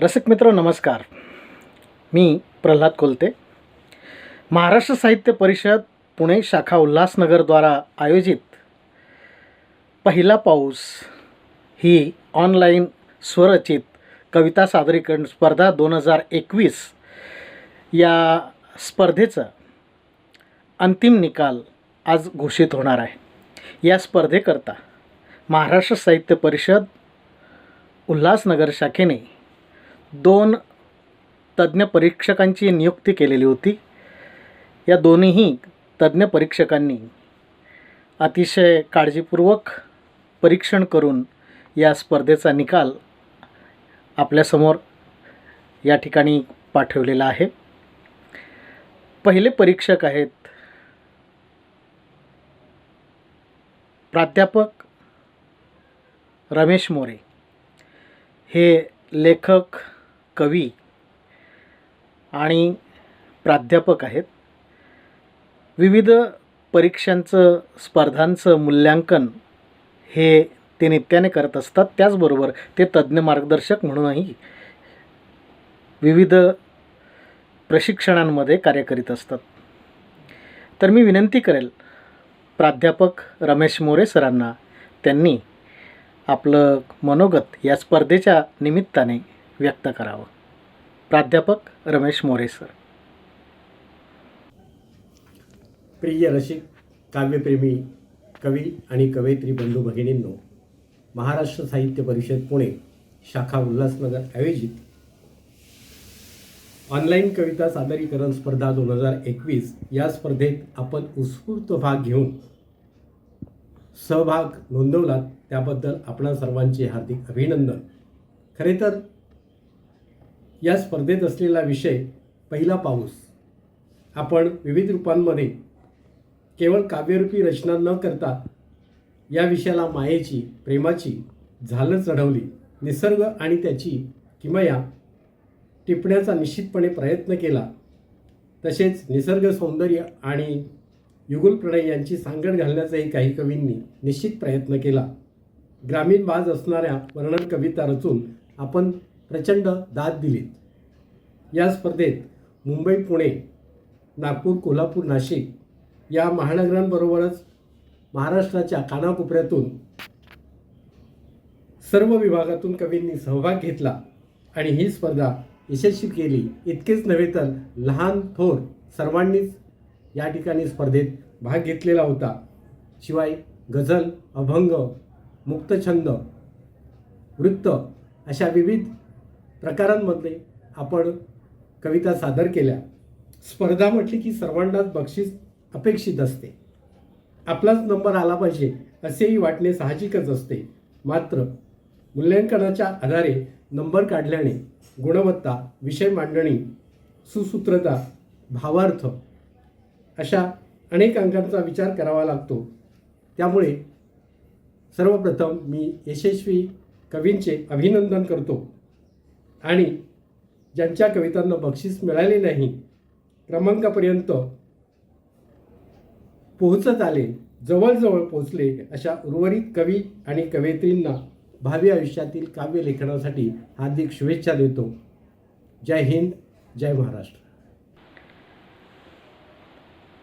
रसिक मित्र नमस्कार. मी प्रल्हाद कोलते. महाराष्ट्र साहित्य परिषद पुणे शाखा उल्हासनगरद्वारा आयोजित पहिला पाऊस ही ऑनलाईन स्वरचित कविता सादरीकरण स्पर्धा 2021 या स्पर्धेचा अंतिम निकाल आज घोषित होणार आहे. या स्पर्धेकरता महाराष्ट्र साहित्य परिषद उल्हासनगर शाखेने 2 तज्ज्ञ परीक्षकांची नियुक्ती केलेली होती. या दोन्ही तज्ज्ञ परीक्षकांनी अतिशय काळजीपूर्वक परीक्षण करून या स्पर्धेचा निकाल आपल्यासमोर या ठिकाणी पाठवलेला आहे. पहिले परीक्षक आहेत प्राध्यापक रमेश मोरे. हे लेखक, कवी आणि प्राध्यापक आहेत. विविध परीक्षांचं स्पर्धांचं मूल्यांकन हे ते नित्याने करत असतात. त्याचबरोबर ते तज्ज्ञ मार्गदर्शक म्हणूनही विविध प्रशिक्षणांमध्ये कार्य करीत असतात. तर मी विनंती करेल प्राध्यापक रमेश मोरे सरांना त्यांनी आपलं मनोगत या स्पर्धेच्या निमित्ताने व्यक्त करावं. प्राध्यापक रमेश मोरे सर. प्रिय रसिक, काव्यप्रेमी, कवी आणि कवयित्री बंधू भगिनींनो, महाराष्ट्र साहित्य परिषद पुणे शाखा उल्हासनगर आयोजित ऑनलाईन कविता सादरीकरण स्पर्धा 2021 या स्पर्धेत आपण उत्स्फूर्त भाग घेऊन सहभाग नोंदवलात त्याबद्दल आपणा सर्वांचे हार्दिक अभिनंदन. खरे तर या स्पर्धेत असलेला विषय पहिला पाऊस. आपण विविध रूपांमध्ये केवळ काव्यरूपी रचना न करता या विषयाला मायेची, प्रेमाची झालर चढवली. निसर्ग आणि त्याची किमया टिपण्याचा निश्चितपणे प्रयत्न केला. तसेच निसर्ग सौंदर्य आणि युगुल प्रणय यांची सांगड घालण्याचाही काही कवींनी निश्चित प्रयत्न केला. ग्रामीण बाज असणाऱ्या वर्णन कविता रचून आपण प्रचंड दाद दिलीत. या स्पर्धेत मुंबई, पुणे, नागपूर, कोल्हापूर, नाशिक या महानगरांबरोबरच महाराष्ट्राच्या कानाकोपऱ्यातून सर्व विभागातून कवींनी सहभाग घेतला आणि ही स्पर्धा यशस्वी केली. इतकेच नव्हे तर लहान थोर सर्वांनीच या ठिकाणी स्पर्धेत भाग घेतलेला होता. शिवाय गझल, अभंग, मुक्तछंद, वृत्त अशा विविध प्रकारांमध्ये आपण कविता सादर केल्या. स्पर्धा म्हटली की सर्वांनाच बक्षीस अपेक्षित असते. आपलाच नंबर आला पाहिजे असेही वाटणे साहजिकच असते. मात्र मूल्यांकनाच्या आधारे नंबर काढल्याने गुणवत्ता, विषय मांडणी, सुसूत्रता, भावार्थ अशा अनेक अंकांचा विचार करावा लागतो. त्यामुळे सर्वप्रथम मी यशस्वी कवींचे अभिनंदन करतो आणि ज्यांच्या कवितांना बक्षीस मिळाले नाही, क्रमांकापर्यंत पोहोचत आले, जवळजवळ पोहोचले अशा उर्वरित कवी आणि कवयित्रींना भावी आयुष्यातील काव्य लेखनासाठी हार्दिक शुभेच्छा देतो. जय हिंद, जय महाराष्ट्र.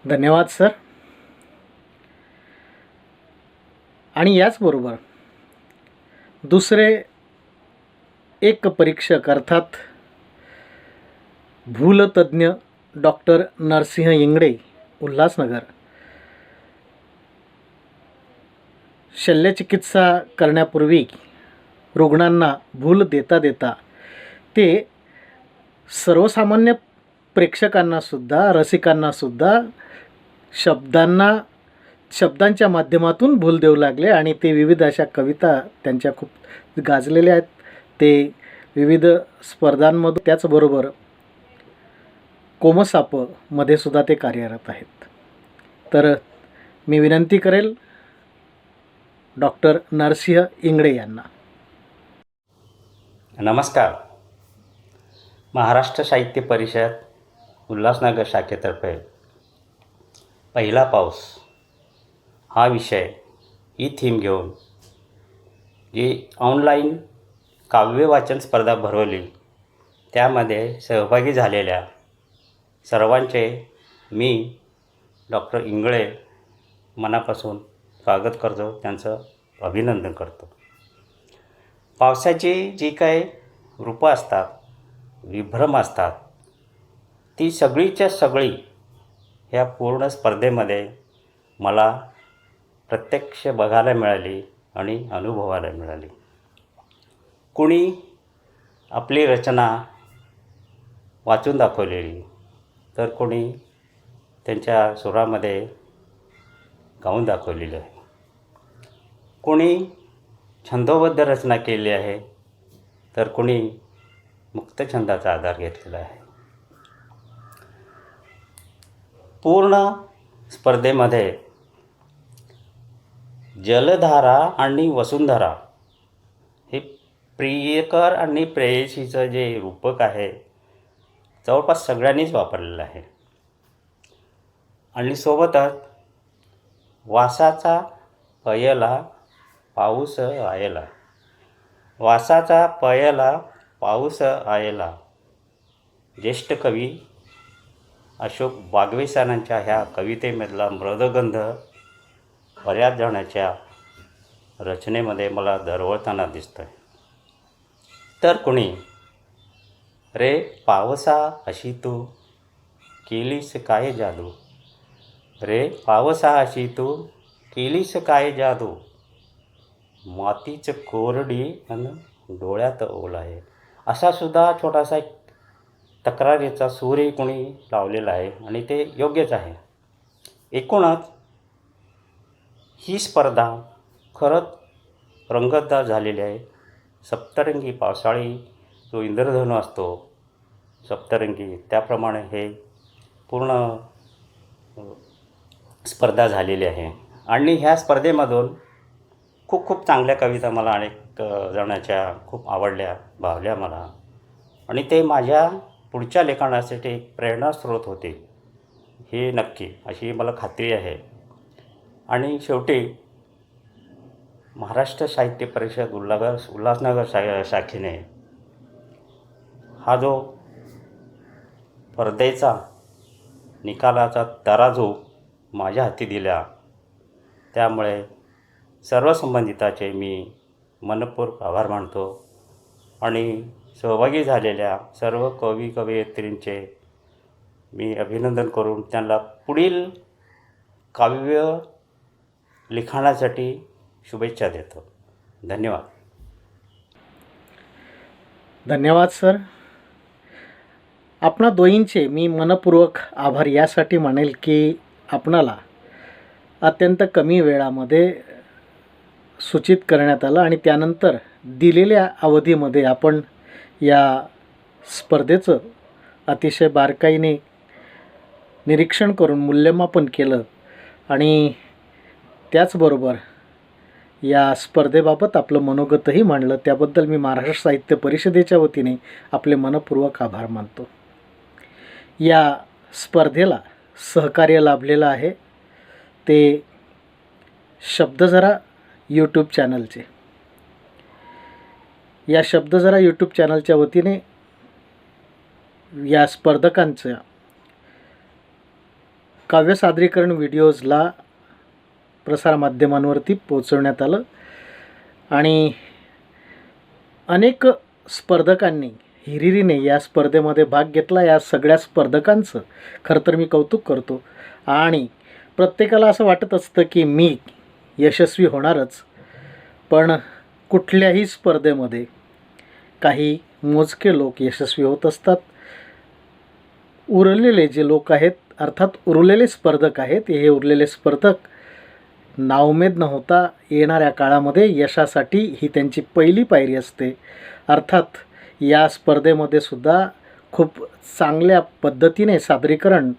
धन्यवाद सर. आणि याचबरोबर दुसरे एक परीक्षक अर्थात भूलतज्ञ डॉक्टर नरसिंह इंगडे उल्हासनगर. शल्यचिकित्सा करण्यापूर्वी रुग्णांना भूल देता देता ते सर्वसामान्य प्रेक्षकांनासुद्धा, रसिकांनासुद्धा शब्दांच्या माध्यमातून भूल देऊ लागले आणि ते विविध अशा कविता त्यांच्या खूप गाजलेल्या आहेत. ते विविध स्पर्धांमधून त्याचबरोबर कोमसापमध्ये सुद्धा ते कार्यरत आहेत. तर मी विनंती करेल डॉक्टर नरसिंह इंगडे यांना. नमस्कार. महाराष्ट्र साहित्य परिषद उल्हासनगर शाखेतर्फे पहिला पाऊस हा विषय, ही थीम घेऊन जी ऑनलाईन काव्य वाचन स्पर्धा भरवली त्यामध्ये सहभागी झालेल्या सर्वांचे मी डॉक्टर इंगळे मनापासून स्वागत करतो, त्यांचं अभिनंदन करतो. पावसाची जी काही रूपं असतात, विभ्रम असतात, ती सगळीच्या सगळी ह्या पूर्ण स्पर्धेमध्ये मला प्रत्यक्ष बघायला मिळाली आणि अनुभवायला मिळाली. कुणी आपली रचना वाचून दाखवलेली, तर कोणी त्यांच्या सुरामध्ये गाऊन दाखवलेली आहे. कोणी छंदोबद्ध रचना केली आहे, तर कोणी मुक्त छंदाचा आधार घेतलेला आहे. पूर्ण स्पर्धेमध्ये जलधारा आणि वसुंधरा हे प्रियकर आणि प्रेयसीचं जे रूपक आहे, जवळपास सगळ्यांनीच वापरलेलं आहे. आणि सोबतच वासाचा पयला पाऊस आयला, वासाचा पयला पाऊस आयला, ज्येष्ठ कवी अशोक बागवे सरांच्या ह्या कवितेमधला मृदगंध बऱ्याच जणांच्या रचनेमध्ये मला दरवळताना दिसतो आहे. तर कुणी रे पावसा अशी तू केलीस काय जादू, रे पावसा अशी तू केलीस काय जादू, मातीच कोरडी आणि डोळ्यात ओल आहे, असा सुद्धा छोटासा एक तक्रारीचा सूरही कोणी लावलेला आहे आणि ते योग्यच आहे. एकूणच ही स्पर्धा खरंच रंगतदार झालेली आहे. सप्तरंगी पावसाळी जो इंद्रधनु असतो सप्तरंगी, त्याप्रमाणे हे पूर्ण स्पर्धा झालेली आहे. आणि ह्या स्पर्धेमधून खूप खूप चांगल्या कविता मला अनेक जणांच्या खूप आवडल्या, भावल्या मला, आणि ते माझ्या पुढच्या लेखनासाठी एक प्रेरणास्रोत होते, हे नक्की, अशी मला खात्री आहे. आणि शेवटी महाराष्ट्र साहित्य परिषद उल्हासनगर शाखेने हा जो स्पर्धेचा निकालाचा तराजू माझ्या हाती दिला, त्यामुळे सर्व संबंधिताचे मी मनपूर्वक आभार मानतो. आणि सहभागी झालेल्या सर्व कवी कवयित्रींचे मी अभिनंदन करून त्यांना पुढील काव्य लिखाणासाठी शुभेच्छा देतो. धन्यवाद. धन्यवाद सर. आपणा दोयींचे मी मनपूर्वक आभार यासाठी मानेल की आपणाला अत्यंत कमी वेळामध्ये सूचित करण्यात आलं आणि त्यानंतर दिलेल्या अवधीमध्ये आपण या स्पर्धेचं अतिशय बारकाईने निरीक्षण करून मूल्यमापन केलं आणि त्याचबरोबर या स्पर्धेबाबत आपलं मनोगतही मांडलं. त्याबद्दल मी महाराष्ट्र साहित्य परिषदेच्या वतीने आपले मनपूर्वक आभार मानतो. या स्पर्धेला सहकार्य लाभलेलं आहे ते शब्दजरा यूट्यूब चॅनलचे. या शब्दजरा यूट्यूब चॅनलच्या वतीने या स्पर्धकांच्या काव्य सादरीकरण व्हिडिओजला प्रसारमाध्यमांवरती पोचवण्यात आलं आणि अनेक स्पर्धकांनी हिरिरीने या स्पर्धेमध्ये भाग घेतला. या सगळ्या स्पर्धकांचं खरं तर मी कौतुक करतो आणि प्रत्येकाला असं वाटत असतं की मी यशस्वी होणारच, पण कुठल्याही स्पर्धेमध्ये काही मोजके लोक यशस्वी होत असतात. उरलेले जे लोक आहेत, अर्थात उरलेले स्पर्धक आहेत, हे उरलेले स्पर्धक नाउमेद न होता येणाऱ्या काळामध्ये यशासाठी ही त्यांची पहिली पायरी असते. अर्थात या स्पर्धेमध्ये सुद्धा खूप चांगल्या पद्धतीने सादरीकरण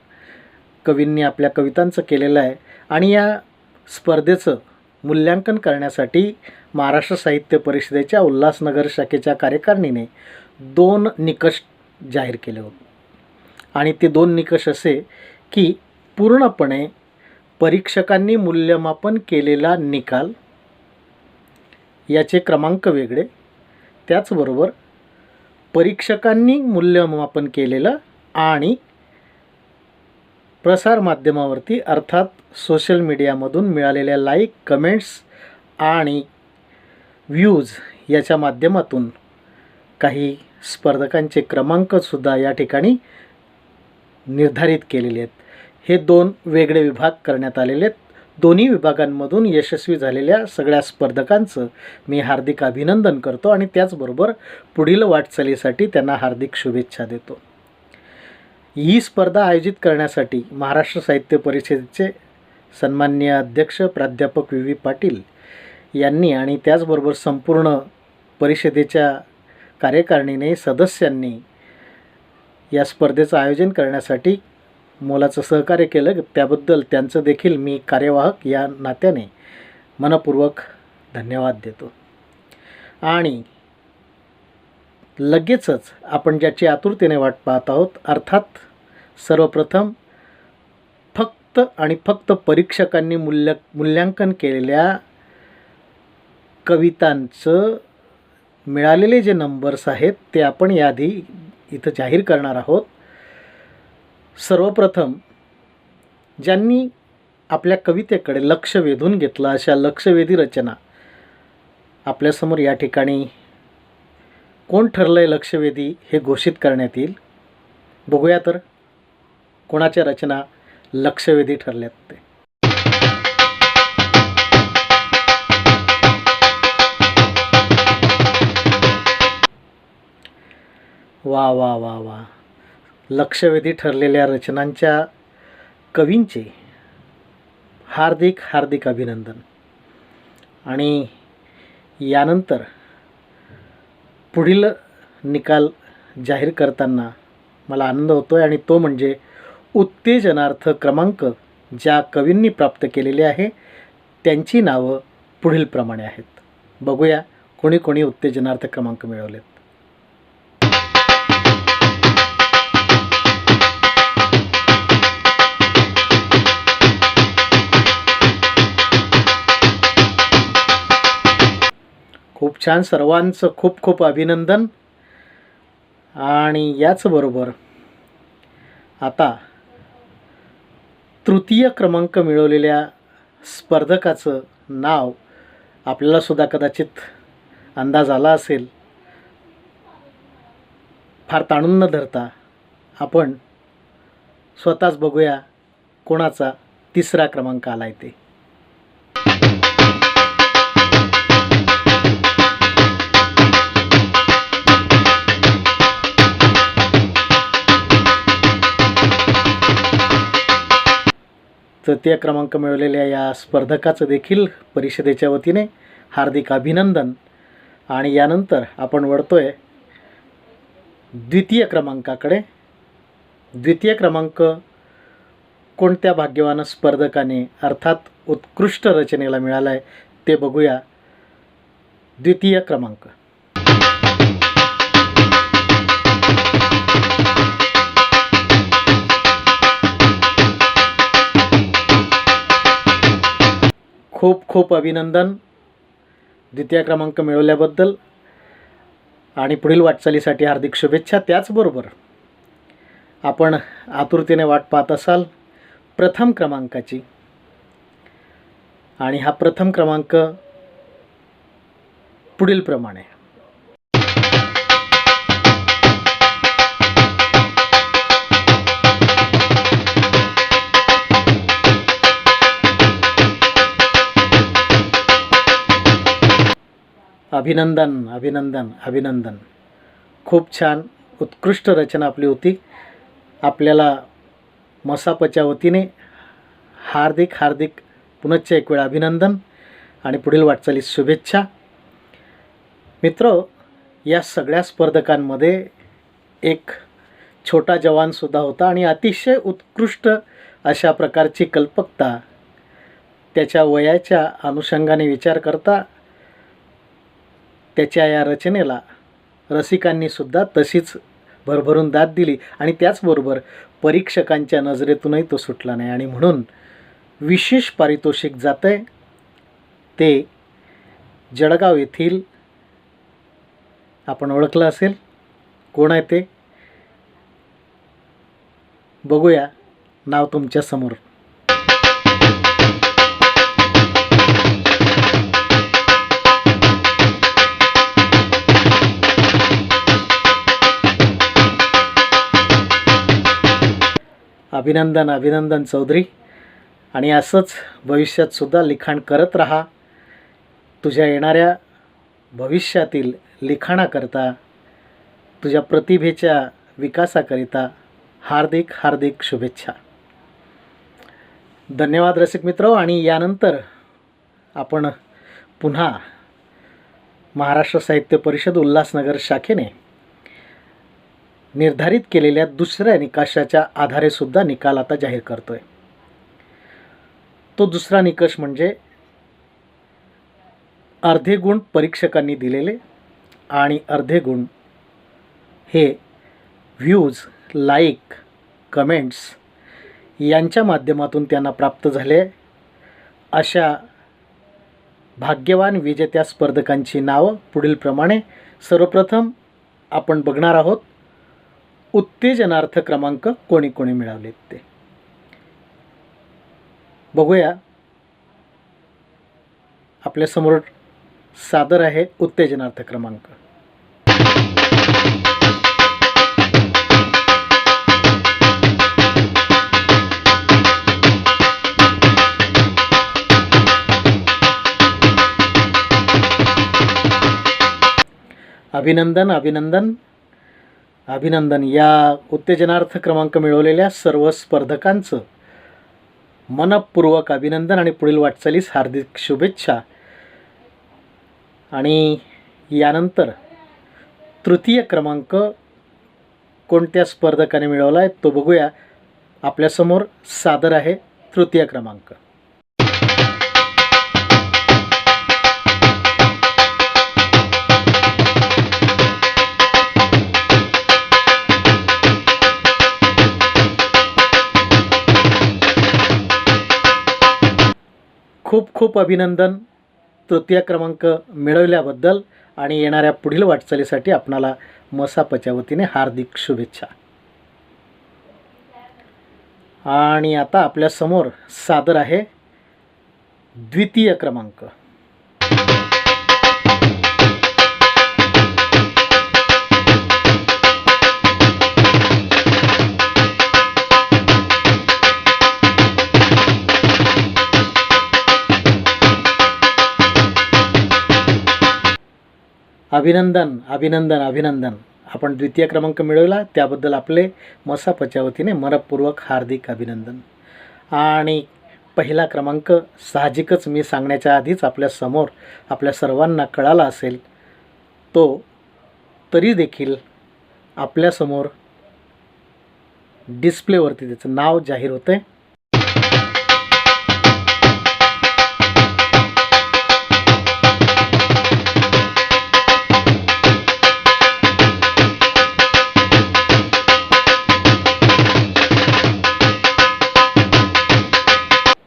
कवींनी आपल्या कवितांचं केलेलं आहे आणि या स्पर्धेचं मूल्यांकन करण्यासाठी महाराष्ट्र साहित्य परिषदेच्या उल्हासनगर शाखेच्या कार्यकारिणीने 2 निकष जाहीर केले होते आणि ते 2 निकष असे की पूर्णपणे परीक्षकांनी मूल्यमापन केलेला निकाल याचे क्रमांक वेगळे, त्याचबरोबर परीक्षकांनी मूल्यमापन केलेलं आणि प्रसारमाध्यमावरती अर्थात सोशल मीडियामधून मिळालेल्या लाईक, कमेंट्स आणि व्ह्यूज याच्या माध्यमातून काही स्पर्धकांचे क्रमांकसुद्धा या ठिकाणी निर्धारित केलेले आहेत. हे 2 वेगळे विभाग करण्यात आलेले आहेत. दोन्ही विभागांमधून यशस्वी झालेल्या सगळ्या स्पर्धकांचं मी हार्दिक अभिनंदन करतो आणि त्याचबरोबर पुढील वाटचालीसाठी त्यांना हार्दिक शुभेच्छा देतो. ही स्पर्धा आयोजित करण्यासाठी महाराष्ट्र साहित्य परिषदेचे सन्माननीय अध्यक्ष प्राध्यापक व्ही पाटील यांनी आणि त्याचबरोबर संपूर्ण परिषदेच्या कार्यकारिणीने सदस्यांनी या स्पर्धेचं आयोजन करण्यासाठी मोलाचं सहकार्य केलं. त्याबद्दल त्यांचं देखील मी कार्यवाहक या नात्याने मनपूर्वक धन्यवाद देतो. आणि लगेचच आपण ज्याची आतुरतेने वाट पाहत आहोत, अर्थात सर्वप्रथम फक्त आणि फक्त परीक्षकांनी मूल्यांकन केलेल्या कवितांचं मिळालेले जे नंबर्स आहेत ते आपण याआधी इथं जाहीर करणार आहोत. सर्वप्रथम ज्यांनी आपल्या कवितेकडे लक्ष वेधून घेतलं अशा लक्षवेधी रचना आपल्यासमोर या ठिकाणी कोण ठरलं आहे लक्षवेधी हे घोषित करण्यात येईल. बघूया तर कोणाच्या रचना लक्षवेधी ठरल्यात ते. वा वा वा वा, लक्षवेधी ठरलेल्या रचनांच्या कवींचे हार्दिक हार्दिक अभिनंदन. आणि यानंतर पुढील निकाल जाहीर करताना मला आनंद होतो आहे आणि तो म्हणजे उत्तेजनार्थ क्रमांक ज्या कवींनी प्राप्त केलेले आहे त्यांची नावं पुढीलप्रमाणे आहेत. बघूया कोणी कोणी उत्तेजनार्थ क्रमांक मिळवलेत. खूप छान, सर्वांचं खूप खूप अभिनंदन. आणि याचबरोबर आता तृतीय क्रमांक मिळवलेल्या स्पर्धकाचं नाव आपल्यालासुद्धा कदाचित अंदाज आला असेल. फार ताणून न धरता आपण स्वतःच बघूया कोणाचा तिसरा क्रमांक आला आहे ते. तृतीय क्रमांक मिळवलेल्या या स्पर्धकाचं देखील परिषदेच्या वतीने हार्दिक अभिनंदन. आणि यानंतर आपण वळतोय द्वितीय क्रमांकाकडे. द्वितीय क्रमांक कोणत्या भाग्यवान स्पर्धकाने अर्थात उत्कृष्ट रचनेला मिळाला आहे ते बघूया. द्वितीय क्रमांक खूप खूप अभिनंदन द्वितीय क्रमांक मिळवल्याबद्दल आणि पुढील वाटचालीसाठी हार्दिक शुभेच्छा. त्याचबरोबर आपण आतुरतेने वाट पाहत असाल प्रथम क्रमांकाची. आणि हा प्रथम क्रमांक पुढीलप्रमाणे. अभिनंदन अभिनंदन अभिनंदन. खूप छान उत्कृष्ट रचना आपली होती. आपल्याला मसापच्या वतीने हार्दिक हार्दिक पुनश्च एक वेळा अभिनंदन आणि पुढील वाटचालीस शुभेच्छा. मित्र, या सगळ्या स्पर्धकांमध्ये एक छोटा जवानसुद्धा होता आणि अतिशय उत्कृष्ट अशा प्रकारची कल्पकता त्याच्या वयाच्या अनुषंगाने विचार करता त्याच्या या रचनेला रसिकांनीसुद्धा तशीच भरभरून दाद दिली आणि त्याचबरोबर परीक्षकांच्या नजरेतूनही तो सुटला नाही. आणि म्हणून विशेष पारितोषिक जातं आहे ते जळगाव येथील, आपण ओळखलं असेल, कोण आहे ते बघूया. नाव तुमच्या समोर. अभिनंदन अभिनंदन चौधरी. आणि असंच भविष्यातसुद्धा लिखाण करत राहा. तुझ्या येणाऱ्या भविष्यातील लिखाणाकरता, तुझ्या प्रतिभेच्या विकासाकरिता हार्दिक हार्दिक शुभेच्छा. धन्यवाद रसिक मित्र. आणि यानंतर आपण पुन्हा महाराष्ट्र साहित्य परिषद उल्हासनगर शाखेने निर्धारित केलेल्या दुसऱ्या निकषाच्या आधारेसुद्धा निकाल आता जाहीर करतो आहे. तो दुसरा निकष म्हणजे अर्धे गुण परीक्षकांनी दिलेले आणि अर्धे गुण हे व्ह्यूज, लाईक, कमेंट्स यांच्या माध्यमातून त्यांना प्राप्त झाले अशा भाग्यवान विजेत्या स्पर्धकांची नावं पुढीलप्रमाणे. सर्वप्रथम आपण बघणार आहोत उत्तेजनार्थ क्रमांक कोणी कोणी मिळवलेत ते. बघूया. आपल्यासमोर सादर आहे उत्तेजनार्थ क्रमांक. अभिनंदन अभिनंदन अभिनंदन. या उत्तेजनार्थ क्रमांक मिळवलेल्या सर्व स्पर्धकांचं मनपूर्वक अभिनंदन आणि पुढील वाटचालीस हार्दिक शुभेच्छा. आणि यानंतर तृतीय क्रमांक कोणत्या स्पर्धकाने मिळवला आहे तो बघूया. आपल्यासमोर सादर आहे तृतीय क्रमांक. खूप खूप अभिनंदन तृतीय क्रमांक मिळवल्याबद्दल. आणि येणाऱ्या पुढील वाटचालीसाठी आपणाला मसापच्या वतीने हार्दिक शुभेच्छा. आणि आता आपल्यासमोर सादर आहे द्वितीय क्रमांक. अभिनंदन अभिनंदन अभिनंदन. आपण द्वितीय क्रमांक मिळवला त्याबद्दल आपले मसापच्या वतीने मनपूर्वक हार्दिक अभिनंदन. आणि पहिला क्रमांक साहजिकच मी सांगण्याच्या आधीच आपल्यासमोर आपल्या सर्वांना कळाला असेल. तो तरी देखील आपल्यासमोर डिस्प्लेवरती त्याचं नाव जाहीर होतं आहे.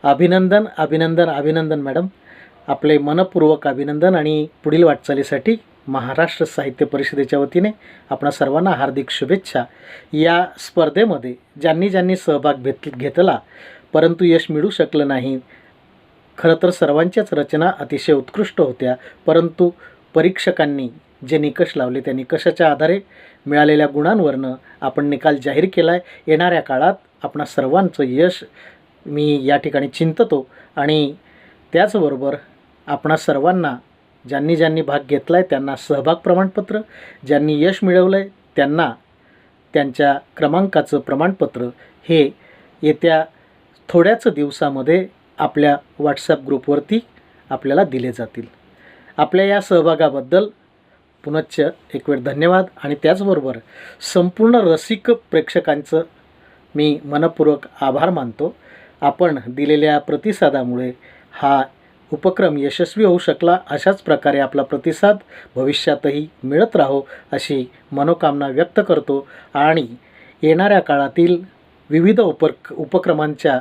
अभिनंदन अभिनंदन अभिनंदन मॅडम. आपले मनपूर्वक अभिनंदन. आणि पुढील वाटचालीसाठी महाराष्ट्र साहित्य परिषदेच्या वतीने आपणा सर्वांना हार्दिक शुभेच्छा. या स्पर्धेमध्ये ज्यांनी ज्यांनी सहभाग घेतला परंतु यश मिळू शकलं नाही. खरं तर सर्वांच्याच रचना अतिशय उत्कृष्ट होत्या, परंतु परीक्षकांनी जे निकष लावले त्या निकषाच्या आधारे मिळालेल्या गुणांवरनं आपण निकाल जाहीर केला आहे. येणाऱ्या काळात आपणा सर्वांचं यश मी या ठिकाणी चिंततो. आणि त्याचबरोबर आपणा सर्वांना ज्यांनी ज्यांनी भाग घेतला आहे त्यांना सहभाग प्रमाणपत्र, ज्यांनी यश मिळवलं आहे त्यांना त्यांच्या क्रमांकाचं प्रमाणपत्र हे येत्या थोड्याच दिवसामध्ये आपल्या व्हॉट्सॲप ग्रुपवरती आपल्याला दिले जातील. आपल्या या सहभागाबद्दल पुनश्च एक वेळ धन्यवाद. आणि त्याचबरोबर संपूर्ण रसिक प्रेक्षकांचं मी मनपूर्वक आभार मानतो. आपण दिलेल्या प्रतिसादामुळे हा उपक्रम यशस्वी होऊ शकला. अशाच प्रकारे आपला प्रतिसाद भविष्यातही मिळत राहो अशी मनोकामना व्यक्त करतो. आणि येणाऱ्या काळातील विविध उपक्रमांचा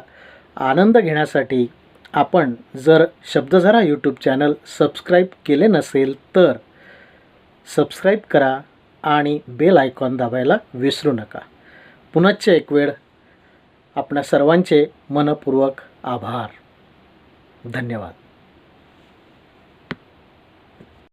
आनंद घेण्यासाठी आपण जर शब्दझरा यूट्यूब चॅनल सबस्क्राईब केले नसेल तर सबस्क्राईब करा, आणि बेल आयकॉन दाबायला विसरू नका. पुनश्च एक वेळ आपणा सर्वांचे मनपूर्वक आभार. धन्यवाद.